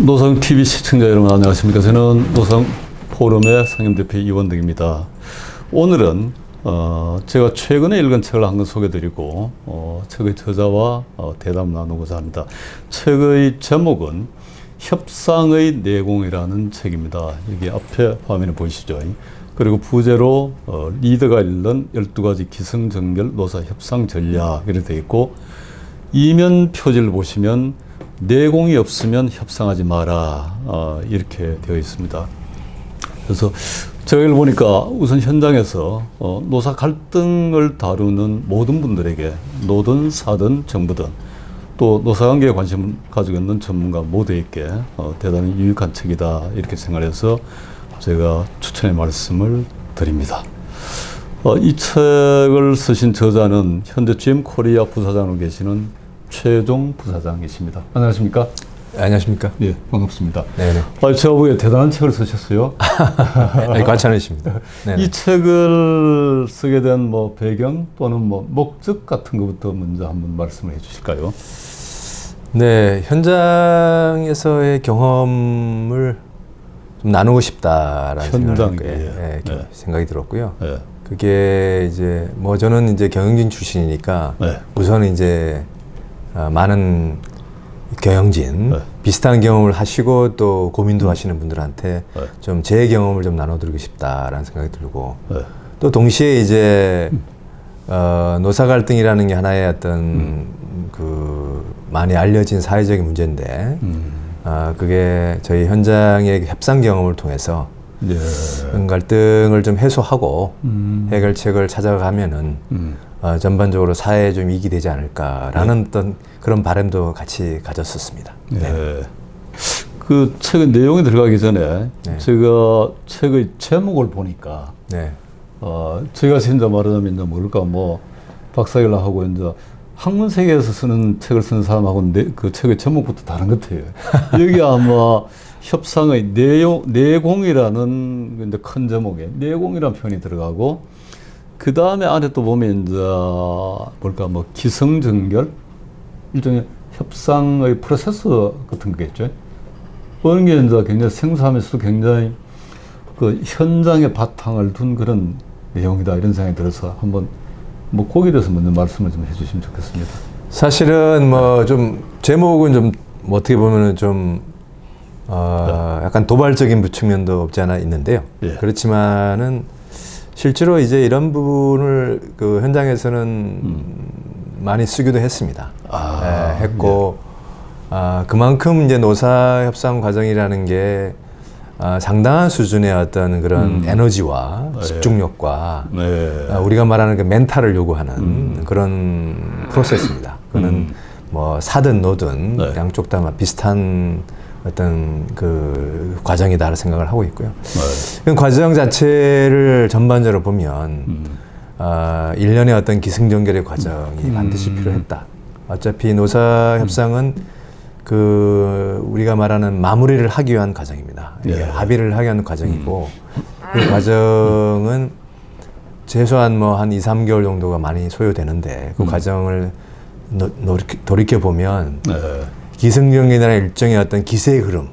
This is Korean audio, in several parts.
노상 TV 시청자 여러분 안녕하십니까? 저는 노상 포럼의 상임대표 이원덕입니다. 오늘은 제가 최근에 읽은 책을 한 권 소개드리고 책의 저자와 대담 나누고자 합니다. 책의 제목은 협상의 내공이라는 책입니다. 여기 앞에 화면에 보이시죠? 그리고 부제로 리더가 읽는 12가지 기승전결 노사 협상 전략 이렇게 되어 있고, 이면 표지를 보시면 내공이 없으면 협상하지 마라 이렇게 되어 있습니다. 그래서 제가 이걸 보니까 우선 현장에서 노사 갈등을 다루는 모든 분들에게 노든 사든 정부든 또 노사관계에 관심을 가지고 있는 전문가 모두에게 대단히 유익한 책이다 이렇게 생각해서 제가 추천의 말씀을 드립니다. 이 책을 쓰신 저자는 현재 GM 코리아 부사장으로 계시는 최종 부사장이십니다. 안녕하십니까? 안녕하십니까? 네, 반갑습니다. 네네. 제가 보기에 대단한 책을 쓰셨어요. 관찰하십니다. 이 책을 쓰게 된 배경 또는 목적 같은 것부터 먼저 한번 말씀을 해주실까요? 네, 현장에서의 경험을 좀 나누고 싶다라는 생각이 들었고요. 네. 그게 이제 저는 이제 경영진 출신이니까 네. 우선 이제 많은 경영진 비슷한 경험을 하시고 또 고민도 하시는 분들한테 좀 제 경험을 좀 나눠드리고 싶다라는 생각이 들고 또 동시에 이제 노사 갈등이라는 게 하나의 어떤 그 많이 알려진 사회적인 문제인데 그게 저희 현장의 협상 경험을 통해서 그런 갈등을 좀 해소하고 해결책을 찾아가면은 전반적으로 사회에 좀 이익이 되지 않을까라는 어떤 그런 바람도 같이 가졌었습니다. 네. 그 책의 내용에 들어가기 전에 제가 책의 제목을 보니까 제가 진짜 말하자면 이제 뭘까 박사일라 하고 이제 학문 세계에서 쓰는 책을 쓰는 사람하고는 그 책의 제목부터 다른 것 같아요. 여기 아마 협상의 내공이라는 이제 큰 제목에 내공이라는 표현이 들어가고, 그 다음에 안에 또 보면 이제 기승전결 일종의 협상의 프로세스 같은 거겠죠. 그런 게 이제 굉장히 생소하면서도 굉장히 그 현장의 바탕을 둔 그런 내용이다 이런 생각이 들어서 한번 거기에 대해서 먼저 말씀을 좀 해주시면 좋겠습니다. 사실은 좀 제목은 좀 어떻게 보면은 좀 약간 도발적인 측면도 없지 않아 있는데요. 그렇지만은 실제로 이제 이런 부분을 그 현장에서는 많이 쓰기도 했습니다. 했고 그만큼 이제 노사 협상 과정이라는 게 상당한 수준의 어떤 그런 에너지와 집중력과 우리가 말하는 그 멘탈을 요구하는 그런 프로세스입니다. 그거는 사든 노든 양쪽 다 비슷한 어떤 그 과정이다라는 생각을 하고 있고요. 그 과정 자체를 전반적으로 보면 일련의 어떤 기승전결의 과정이 반드시 필요했다. 어차피 노사 협상은 그 우리가 말하는 마무리를 하기 위한 과정입니다. 합의를 하기 위한 과정이고 그 과정은 최소한 한 2, 3개월 정도가 많이 소요되는데 그 과정을 돌이켜 보면 기승전결이라는 일종의 어떤 기세의 흐름,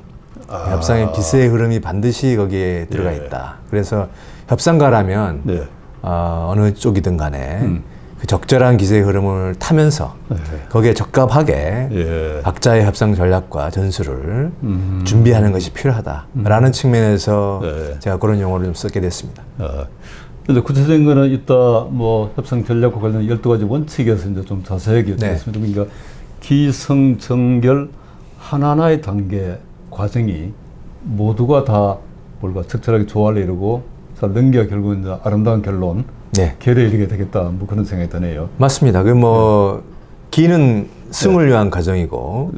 협상의 기세의 흐름이 반드시 거기에 들어가 있다. 그래서 협상가라면 어느 쪽이든 간에 그 적절한 기세의 흐름을 타면서 거기에 적합하게 각자의 협상 전략과 전술을 준비하는 것이 필요하다라는 측면에서 제가 그런 용어를 좀 쓰게 됐습니다. 그래서 구체적인 거는 이따 협상 전략과 관련 12가지 원칙에서 이제 좀 자세하게 듣겠습니다. 그러니까 기승전결 하나하나의 단계 과정이 모두가 다 적절하게 조화를 이루고 잘 넘겨 결국 이제 아름다운 결론 결에 이르게 되겠다 그런 생각이 드네요. 맞습니다. 기는 승을 위한 과정이고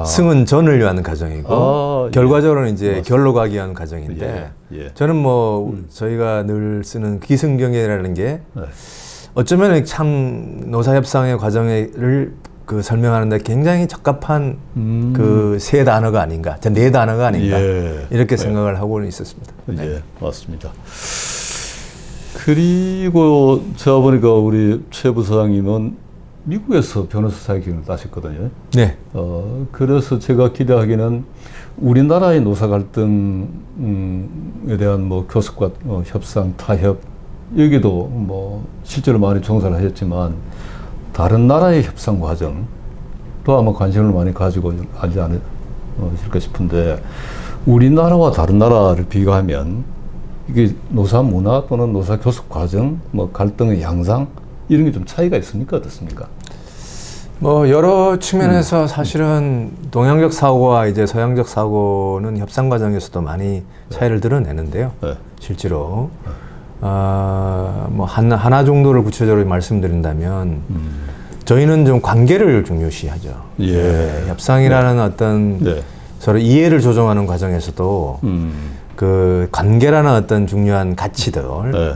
승은 전을 위한 과정이고 결과적으로는 이제 결로 가기 위한 과정인데 저는 저희가 늘 쓰는 기승전결이라는 게 어쩌면 참 노사협상의 과정을 설명하는데 굉장히 적합한 그 세 단어가 아닌가, 네 단어가 아닌가 이렇게 생각을 하고 있었습니다. 맞습니다. 그리고 제가 보니까 우리 최 부사장님은 미국에서 변호사 자격증을 따셨거든요. 그래서 제가 기대하기는 우리나라의 노사 갈등에 대한 뭐 교섭과 협상, 타협 여기도 뭐 실제로 많이 종사를 하셨지만 다른 나라의 협상 과정도 아마 관심을 많이 가지고 하지 않으실까 싶은데 우리나라와 다른 나라를 비교하면 이게 노사 문화 또는 노사 교섭 과정, 뭐 갈등의 양상 이런 게 좀 차이가 있습니까? 어떻습니까? 뭐 여러 측면에서 사실은 동양적 사고와 이제 서양적 사고는 협상 과정에서도 많이 차이를 드러내는데요. 네. 실제로 뭐 하나 정도를 구체적으로 말씀드린다면 저희는 좀 관계를 중요시하죠. 예. 네, 협상이라는 어떤 네. 서로 이해를 조정하는 과정에서도 그 관계라는 어떤 중요한 가치들 네.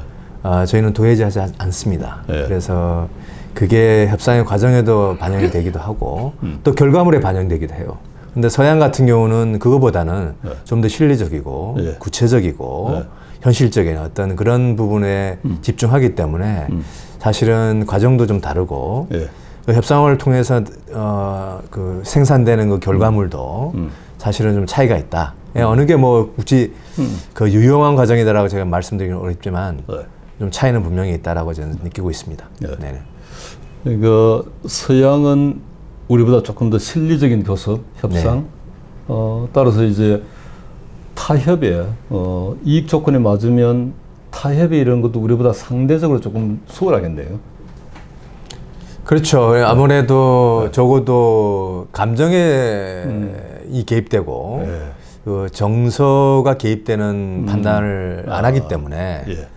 저희는 도외지하지 않습니다. 네. 그래서 그게 협상의 과정에도 반영이 되기도 하고 또 결과물에 반영되기도 해요. 근데 서양 같은 경우는 그거보다는 네. 좀 더 실리적이고 예. 구체적이고 네. 현실적인 어떤 그런 부분에 집중하기 때문에 사실은 과정도 좀 다르고 예. 그 협상을 통해서 그 생산되는 그 결과물도 사실은 좀 차이가 있다. 예, 어느 게 뭐 굳이 그 유용한 과정이다라고 제가 말씀드리기는 어렵지만 네. 좀 차이는 분명히 있다라고 저는 느끼고 있습니다. 네. 네네. 그러니까 서양은 우리보다 조금 더 실리적인 교섭, 협상, 따라서 이제 타협에 이익 조건이 맞으면 타협이 이런 것도 우리보다 상대적으로 조금 수월하겠네요. 그렇죠. 아무래도 적어도 감정에 이 개입되고 네. 그 정서가 개입되는 판단을 안 하기 때문에 예.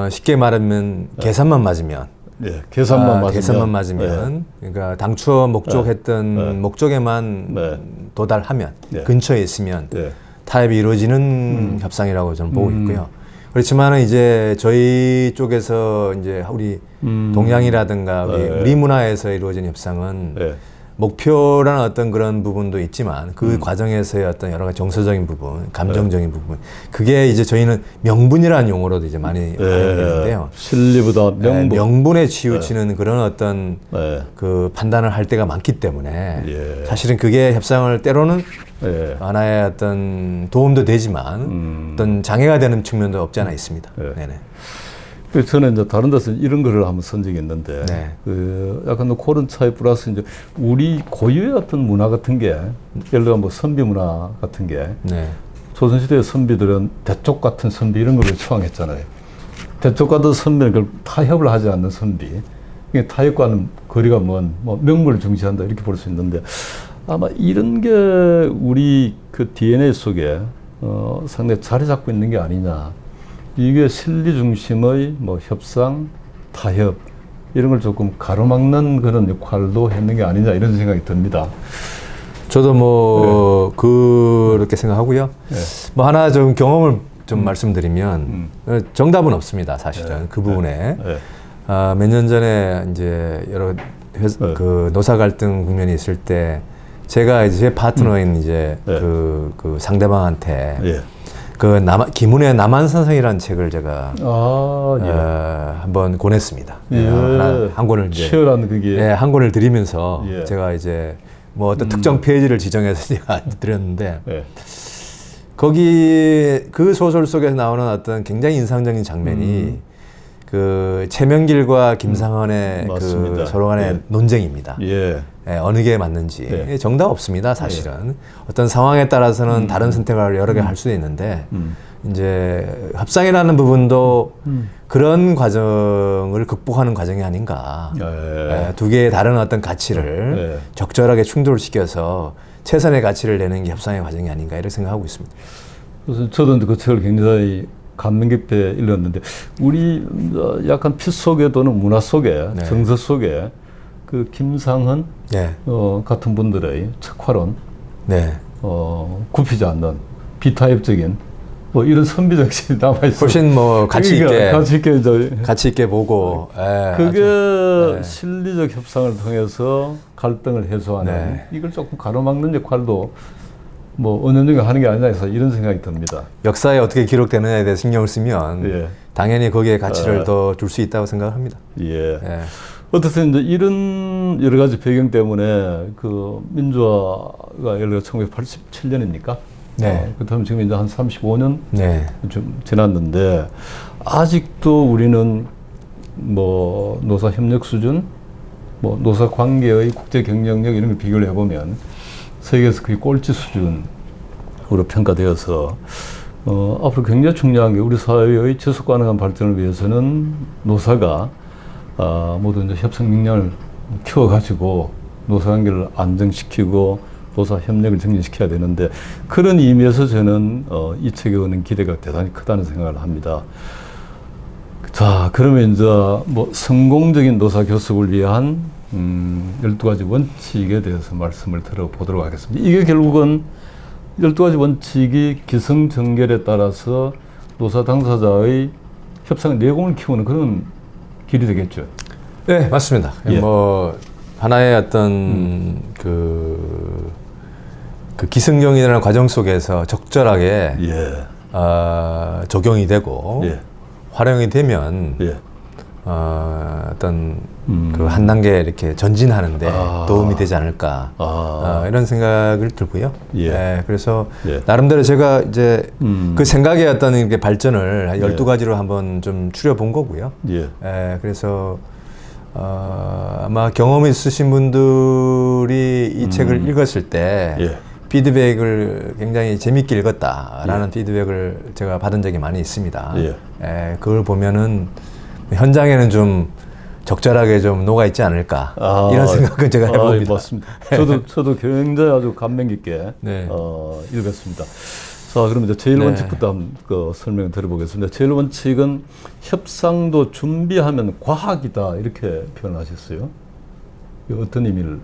쉽게 말하면 계산만 맞으면 예. 계산만 맞으면 그러니까 당초 목적했던 목적에만 네. 도달하면 네. 근처에 있으면 예. 타협이 이루어지는 협상이라고 저는 보고 있고요. 그렇지만은 이제 저희 쪽에서 이제 우리 동양이라든가 우리 문화에서 이루어진 협상은 예. 목표라는 어떤 그런 부분도 있지만 그 과정에서의 어떤 여러 가지 정서적인 부분, 감정적인 부분, 그게 이제 저희는 명분이라는 용어로도 이제 많이 활용되는데요. 실리보다 명분. 명분에 치우치는 그런 어떤 네. 그 판단을 할 때가 많기 때문에 예. 사실은 그게 협상을 때로는 예. 하나의 어떤 도움도 되지만 어떤 장애가 되는 측면도 없지 않아 있습니다. 예. 네네. 그래서 저는 이제 다른 데서 이런 거를 한번 쓴 적이 있는데, 네. 그 약간 그런 차이 플러스 이제 우리 고유의 어떤 문화 같은 게, 예를 들어 뭐 선비 문화 같은 게, 네. 조선시대의 선비들은 대쪽 같은 선비 이런 걸 추앙했잖아요. 대쪽 같은 선비는 그걸 타협을 하지 않는 선비. 이게 타협과는 거리가 먼, 뭐 명분을 중시한다 이렇게 볼 수 있는데, 아마 이런 게 우리 그 DNA 속에 상당히 자리 잡고 있는 게 아니냐. 이게 실리 중심의 뭐 협상, 타협 이런 걸 조금 가로막는 그런 역할도 했는 게 아니냐 이런 생각이 듭니다. 저도 뭐 그렇게 생각하고요. 네. 뭐 하나 좀 경험을 좀 말씀드리면 정답은 없습니다. 사실은 그 부분에 네. 몇 년 전에 이제 여러 그 노사 갈등 국면이 있을 때 제가 이제 제 파트너인 이제 그 상대방한테 예. 그 김훈의 남한산성이라는 책을 제가 예. 한번 권했습니다. 예. 한 권을 이제 치열한 그게 한 권을 드리면서 예. 제가 이제 뭐 어떤 특정 페이지를 지정해서 제가 드렸는데 예. 거기 그 소설 속에서 나오는 어떤 굉장히 인상적인 장면이 그 최명길과 김상헌의 그 서로 간의 논쟁입니다. 예. 예, 어느 게 맞는지 네. 정답 없습니다. 사실은 어떤 상황에 따라서는 다른 선택을 여러 개 할 수도 있는데 이제 협상이라는 부분도 그런 과정을 극복하는 과정이 아닌가. 예. 두 개의 다른 어떤 가치를 적절하게 충돌시켜서 최선의 가치를 내는 게 협상의 과정이 아닌가 이렇게 생각하고 있습니다. 그래서 저도 그 책을 굉장히 감명 깊게 읽었는데 우리 약간 피 속에 도는 문화 속에 정서 속에 그 김상헌 같은 분들의 척화론 굽히지 않는 비타협적인 뭐 이런 선비 정신이 남아 있어. 훨씬 뭐 가치 있게 보고 그게 실리적 협상을 통해서 갈등을 해소하는 이걸 조금 가로막는 역할도 뭐 은연중에 하는 게 아니라 해서 이런 생각이 듭니다. 역사에 어떻게 기록되느냐에 대해 신경을 쓰면 당연히 거기에 가치를 더 줄 수 있다고 생각합니다. 어쨌든 이제 이런 여러 가지 배경 때문에 그 민주화가 예를 들어 1987년입니까? 네. 그렇다면 지금 이제 한 35년 네. 좀 지났는데 아직도 우리는 뭐 노사 협력 수준, 뭐 노사 관계의 국제 경쟁력 이런 걸 비교를 해보면 세계에서 거의 꼴찌 수준으로 평가되어서 앞으로 굉장히 중요한 게 우리 사회의 지속 가능한 발전을 위해서는 노사가 모두 이제 협상 역량을 키워가지고 노사 관계를 안정시키고 노사 협력을 증진시켜야 되는데 그런 의미에서 저는 이 책에 오는 기대가 대단히 크다는 생각을 합니다. 자, 그러면 이제 뭐 성공적인 노사 교섭을 위한 12가지 원칙에 대해서 말씀을 들어보도록 하겠습니다. 이게 결국은 12가지 원칙이 기성정결에 따라서 노사 당사자의 협상 내공을 키우는 그런 길이 되겠죠. 네, 맞습니다. 예. 뭐 하나의 어떤 그 기승전결이라는 과정 속에서 적절하게 예. 적용이 되고 예. 활용이 되면 예. 어떤 그 한 단계 이렇게 전진하는데 도움이 되지 않을까 이런 생각을 들고요. 예. 네, 그래서 예. 나름대로 제가 이제 그 생각의 어떤 이렇게 발전을 한 예. 12가지로 한번 좀 추려본 거고요. 예. 그래서 아마 경험 있으신 분들이 이 책을 읽었을 때 예. 피드백을 굉장히 재밌게 읽었다라는 피드백을 제가 받은 적이 많이 있습니다. 예. 그걸 보면은 현장에는 좀 적절하게 좀 녹아 있지 않을까 이런 생각은 제가 해봅니다. 맞습니다. 저도 굉장히 아주 감명 깊게 네. 읽었습니다. 자, 그럼 이제 제일 네. 원칙부터 한번 설명을 드려보겠습니다. 제일 원칙은 협상도 준비하면 과학이다 이렇게 표현하셨어요. 이거 어떤 의미를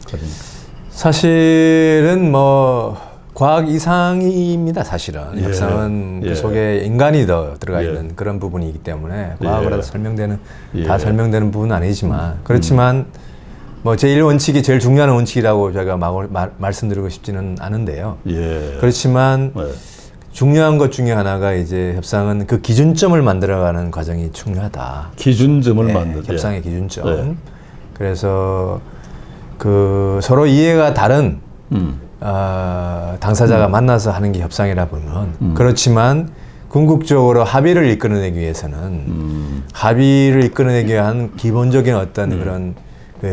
가집니까? 사실은 뭐 과학 이상입니다. 사실은 예. 협상은 예. 그 속에 인간이 더 들어가 예. 있는 그런 부분이기 때문에 과학으로 예. 설명되는 예. 다 설명되는 부분은 아니지만 그렇지만 뭐 제1 원칙이 제일 중요한 원칙이라고 제가 말씀드리고 싶지는 않은데요. 예. 그렇지만 예. 중요한 것 중에 하나가 이제 협상은 그 기준점을 만들어가는 과정이 중요하다. 기준점을 예, 만든 협상의 기준점. 예. 그래서 그 서로 이해가 다른 당사자가 만나서 하는 게 협상이라 보면 그렇지만 궁극적으로 합의를 이끌어내기 위해서는 합의를 이끌어내기 위한 기본적인 어떤 그런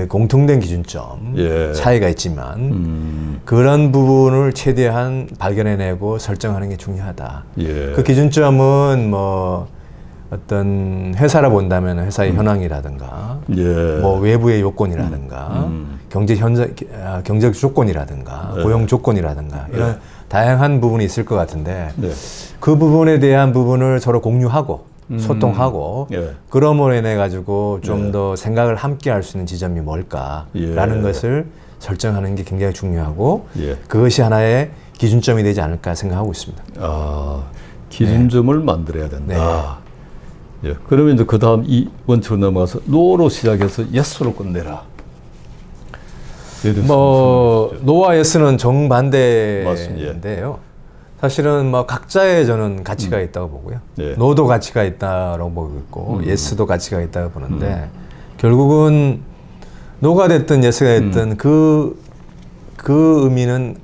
공통된 기준점 예. 차이가 있지만 그런 부분을 최대한 발견해내고 설정하는 게 중요하다. 예. 그 기준점은 뭐 어떤 회사라 본다면 회사의 현황이라든가 예. 뭐 외부의 요건이라든가 경제적 조건이라든가 고용 조건이라든가 이런 다양한 부분이 있을 것 같은데 네. 그 부분에 대한 부분을 서로 공유하고 소통하고 예. 그럼으로 인해 가지고 좀 더 생각을 함께 할 수 있는 지점이 뭘까라는 예. 것을 설정하는 게 굉장히 중요하고 예. 그것이 하나의 기준점이 되지 않을까 생각하고 있습니다. 기준점을 만들어야 된다. 예. 그러면 이제 그 다음 이 원칙으로 넘어가서 노로 시작해서 예스로 끝내라. 뭐 노와 예스는 정반대인데요. 사실은 뭐 각자의 저는 가치가 있다고 보고요. 예. 노도 가치가 있다고 보고 있고 예스도 가치가 있다고 보는데 결국은 노가 됐든 예스가 됐든 그 의미는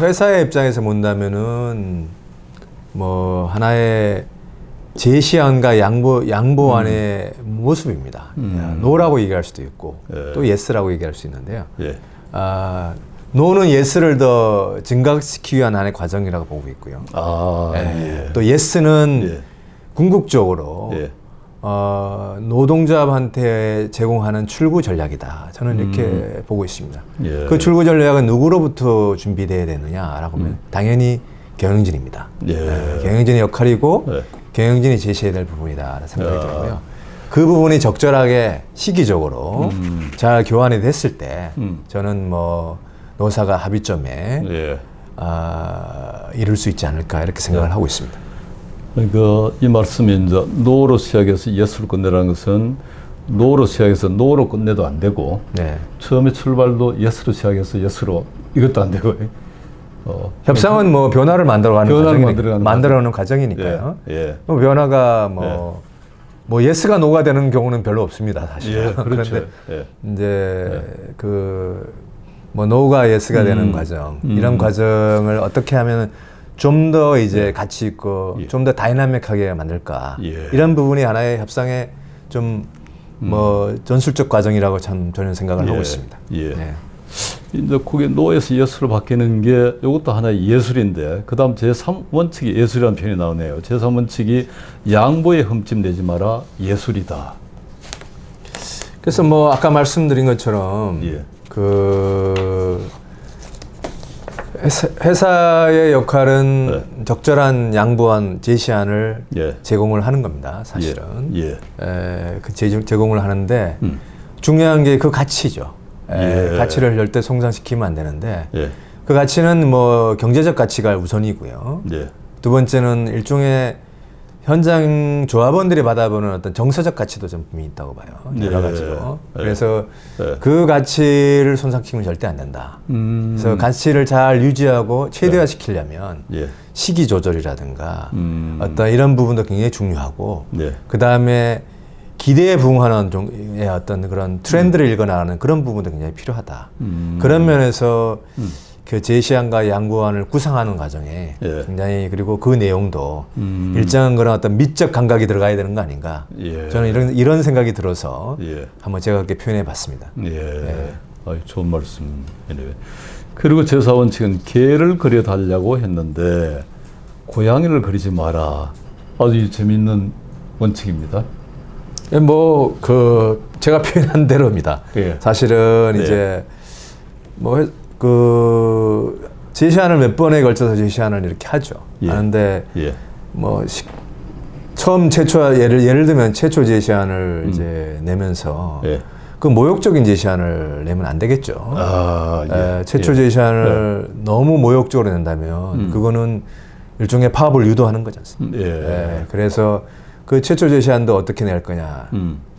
회사의 입장에서 본다면은 뭐 하나의 제시안과 양보안의 모습입니다. 노라고 얘기할 수도 있고 또 예스라고 얘기할 수 있는데요. 예. 노는 예스를 더 증가시키기 위한 하나의 과정이라고 보고 있고요. 예. 또 예스는 예. 궁극적으로 예. 노동자한테 제공하는 출구 전략이다. 저는 이렇게 보고 있습니다. 예. 그 출구 전략은 누구로부터 준비돼야 되느냐라고 하면 당연히 경영진입니다. 예. 경영진의 역할이고 예. 경영진이 제시해야 될 부분이다 생각이 들고요. 그 부분이 적절하게 시기적으로 잘 교환이 됐을 때 저는 뭐 노사가 합의점에 예. 이룰 수 있지 않을까 이렇게 생각을 하고 있습니다. 그러니까 이 말씀이 이제 노로 시작해서 예스로 끝내라는 것은 노로 시작해서 노로 끝내도 안 되고 네. 처음에 출발도 예스로 시작해서 예스로 이것도 안 되고 협상은 뭐 변화를 변화를 만들어가는 과정이니까요. 예. 뭐 변화가 뭐 예스가 노가 되는 경우는 별로 없습니다, 사실. 예. 그렇죠. 그런데 예. 이제 그 뭐 노가 예스가 되는 과정 이런 과정을 어떻게 하면 좀 더 이제 가치 있고 좀 더 다이나믹하게 만들까 이런 부분이 하나의 협상의 좀 뭐 전술적 과정이라고 참 저는 생각을 하고 있습니다. 네. 이제 그게 노에서 예스로 바뀌는 게 이것도 하나의 예술인데 그다음 제3원칙이 예술이라는 표현이 나오네요. 제3원칙이 양보에 흠집 내지 마라 예술이다. 그래서 뭐 아까 말씀드린 것처럼 그 회사의 역할은 적절한 양보한 제시안을 제공을 하는 겁니다. 사실은 그 제공을 하는데 중요한 게 그 가치죠. 가치를 절대 손상시키면 안 되는데 그 가치는 뭐 경제적 가치가 우선이고요. 두 번째는 일종의 현장 조합원들이 받아보는 어떤 정서적 가치도 좀 분명히 있다고 봐요. 여러 가지로. 그래서 그 가치를 손상시키면 절대 안 된다. 그래서 가치를 잘 유지하고 최대화시키려면 시기 조절이라든가 어떤 이런 부분도 굉장히 중요하고 그 다음에 기대에 부응하는 종의 어떤 그런 트렌드를 읽어나가는 그런 부분도 굉장히 필요하다. 그런 면에서 그 제시안과 양보안을 구상하는 과정에 굉장히 그리고 그 내용도 일정한 그런 어떤 미적 감각이 들어가야 되는 거 아닌가. 저는 이런 생각이 들어서 한번 제가 그렇게 표현해 봤습니다. 좋은 말씀이네요. 그리고 제4원칙은 개를 그려달라고 했는데 고양이를 그리지 마라. 아주 재미있는 원칙입니다. 뭐 그 제가 표현한 대로입니다. 사실은 이제 뭐 그 제시안을 몇 번에 걸쳐서 제시안을 이렇게 하죠. 하는데 뭐 처음 최초 예를 들면 최초 제시안을 이제 내면서 그 모욕적인 제시안을 내면 안 되겠죠. 최초 제시안을 너무 모욕적으로 낸다면 그거는 일종의 파업을 유도하는 거지 않습니까? 그래서 그 최초 제시안도 어떻게 낼 거냐.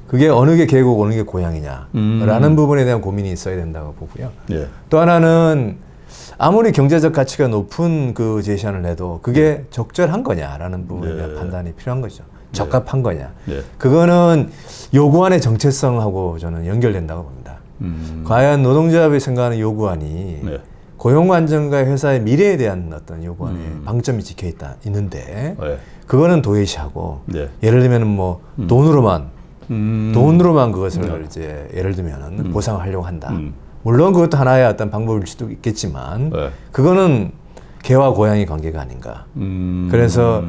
그게 어느 게 개고 어느 게 고양이냐라는 부분에 대한 고민이 있어야 된다고 보고요. 또 하나는 아무리 경제적 가치가 높은 그 제시안을 내도 그게 적절한 거냐라는 부분에 대한 판단이 필요한 거죠. 적합한 거냐. 그거는 요구안의 정체성하고 저는 연결된다고 봅니다. 과연 노동조합이 생각하는 요구안이 고용 안정과 회사의 미래에 대한 어떤 요구안에 방점이 찍혀 있는데 그거는 도외시하고 예를 들면 뭐 돈으로만 그것을 이제 예를 들면 보상을 하려고 한다. 물론 그것도 하나의 어떤 방법일 수도 있겠지만 그거는 개와 고양이 관계가 아닌가. 그래서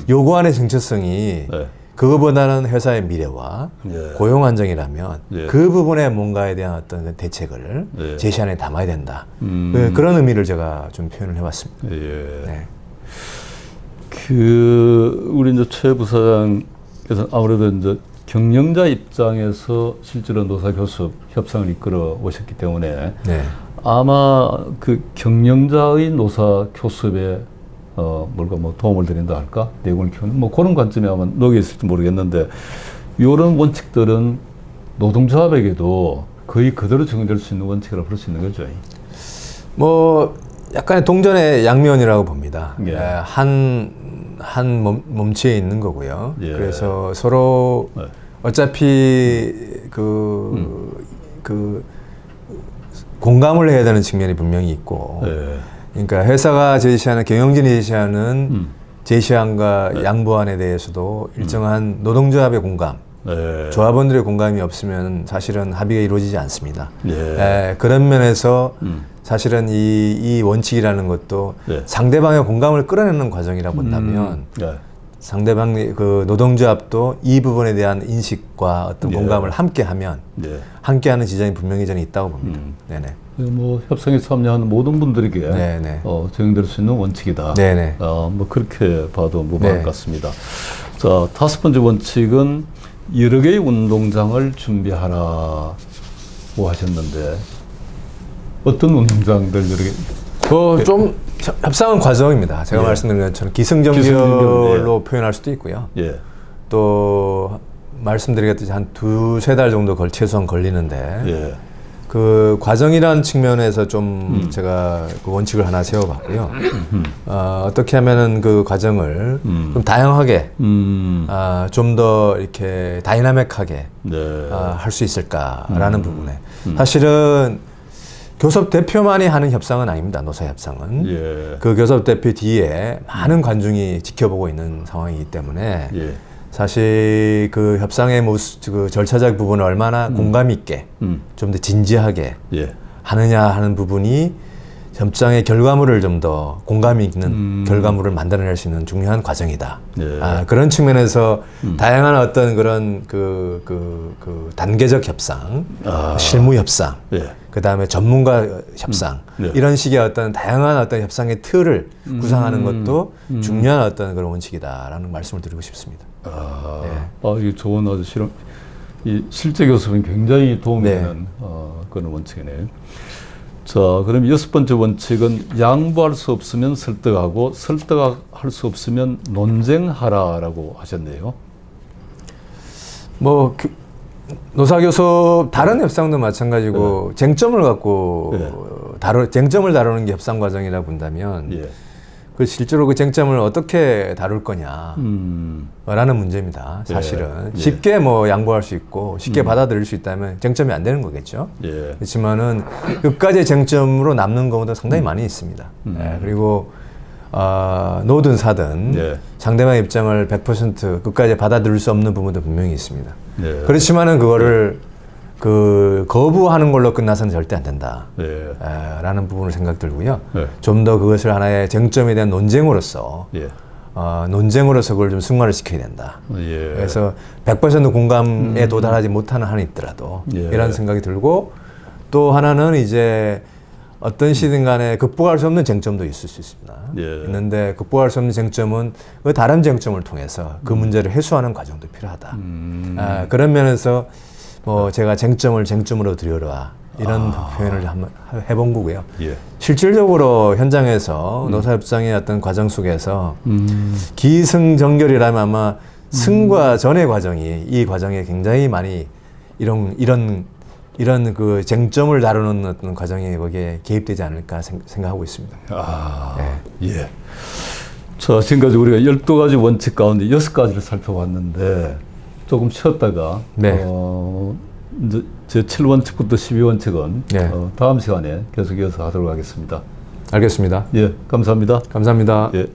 요구안의 정체성이 그거보다는 회사의 미래와 고용 안정이라면 그 부분에 뭔가에 대한 어떤 대책을 제시안에 담아야 된다. 그런 의미를 제가 좀 표현을 해봤습니다. 우리 이제 최 부사장께서 아무래도 이제 경영자 입장에서 실제로 노사교섭 협상을 이끌어 오셨기 때문에 아마 그 경영자의 노사교섭에 뭘까 뭐 도움을 드린다 할까 내용을 키우는 뭐 그런 관점이 아마 녹여 있을지 모르겠는데 이런 원칙들은 노동조합에게도 거의 그대로 적용될 수 있는 원칙이라고 볼 수 있는 거죠. 뭐 약간의 동전의 양면이라고 봅니다. 한 몸체에 있는 거고요. 그래서 서로 어차피 그 공감을 해야 되는 측면이 분명히 있고, 그러니까 회사가 제시하는 경영진이 제시하는 제시안과 양보안에 대해서도 일정한 노동조합의 공감, 조합원들의 공감이 없으면 사실은 합의가 이루어지지 않습니다. 그런 면에서 사실은 이 원칙이라는 것도 상대방의 공감을 끌어내는 과정이라고 본다면 상대방 그 노동조합도 이 부분에 대한 인식과 어떤 공감을 함께하면 함께하는 지점이 분명히 저는 있다고 봅니다. 뭐 협상에 참여하는 모든 분들에게 적용될 수 있는 원칙이다. 뭐 그렇게 봐도 무방할 것 같습니다. 자, 다섯 번째 원칙은 여러 개의 운동장을 준비하라고 하셨는데 어떤 운동장들 여러 개? 좀 협상은 과정입니다. 제가 말씀드린 것처럼 기승전결로 표현할 수도 있고요. 또 말씀드리겠듯이 한 2-3달 정도 최소한 걸리는데 그 과정이라는 측면에서 좀 제가 그 원칙을 하나 세워봤고요. 어떻게 하면은 그 과정을 좀 다양하게 좀 더 이렇게 다이나믹하게 할 수 있을까라는 부분에 사실은 교섭 대표만이 하는 협상은 아닙니다. 노사 협상은. 예. 그 교섭 대표 뒤에 많은 관중이 지켜보고 있는 상황이기 때문에 예. 사실 그 협상의 그 절차적 부분을 얼마나 공감 있게 좀 더 진지하게 예. 하느냐 하는 부분이 협상의 결과물을 좀 더 공감 있는 결과물을 만들어낼 수 있는 중요한 과정이다. 예. 그런 측면에서 다양한 어떤 그런 단계적 협상, 실무 협상, 예. 그 다음에 전문가 협상 네. 이런 식의 어떤 다양한 어떤 협상의 틀을 구상하는 것도 중요한 어떤 그런 원칙이다라는 말씀을 드리고 싶습니다. 이게 좋은 아주 이 실제 교섭은 굉장히 도움이 네. 되는 그런 원칙이네요. 자, 그럼 6번째 원칙은 양보할 수 없으면 설득하고 설득할 수 없으면 논쟁하라라고 하셨네요. 뭐 노사교섭 다른 협상도 마찬가지고 쟁점을 갖고 쟁점을 다루는 게 협상 과정이라 본다면 예. 그 실제로 그 쟁점을 어떻게 다룰 거냐라는 문제입니다. 사실은 예. 쉽게 뭐 양보할 수 있고 쉽게 받아들일 수 있다면 쟁점이 안 되는 거겠죠. 예. 그렇지만은 끝까지 쟁점으로 남는 경우도 상당히 많이 있습니다. 그리고 노든 사든 예. 상대방의 입장을 100% 끝까지 받아들일 수 없는 부분도 분명히 있습니다. 예. 그렇지만은 그거를 거부하는 걸로 끝나서는 절대 안 된다. 예. 라는 부분을 생각 들고요. 예. 좀 더 그것을 하나의 쟁점에 대한 논쟁으로서 예. 논쟁으로서 그걸 좀 승화를 시켜야 된다. 예. 그래서 100% 공감에 도달하지 못하는 한이 있더라도 예. 이런 생각이 들고 또 하나는 이제 어떤 시든 간에 극복할 수 없는 쟁점도 있을 수 있습니다. 예. 있는데 극복할 수 없는 쟁점은 그 다른 쟁점을 통해서 그 문제를 해소하는 과정도 필요하다. 그런 면에서 뭐 제가 쟁점으로 들여라 이런 표현을 한번 해본 거고요. 예. 실질적으로 현장에서 노사협상의 어떤 과정 속에서 기승전결이라면 아마 승과 전의 과정이 이 과정에 굉장히 많이 이런 그 쟁점을 다루는 어떤 과정이 거기에 개입되지 않을까 생각하고 있습니다. 예. 자, 지금까지 우리가 12가지 원칙 가운데 6가지를 살펴봤는데 조금 쉬었다가 네. 이제 제 7원칙부터 12원칙은 네. 다음 시간에 계속 이어서 하도록 하겠습니다. 알겠습니다. 예, 감사합니다. 감사합니다. 예.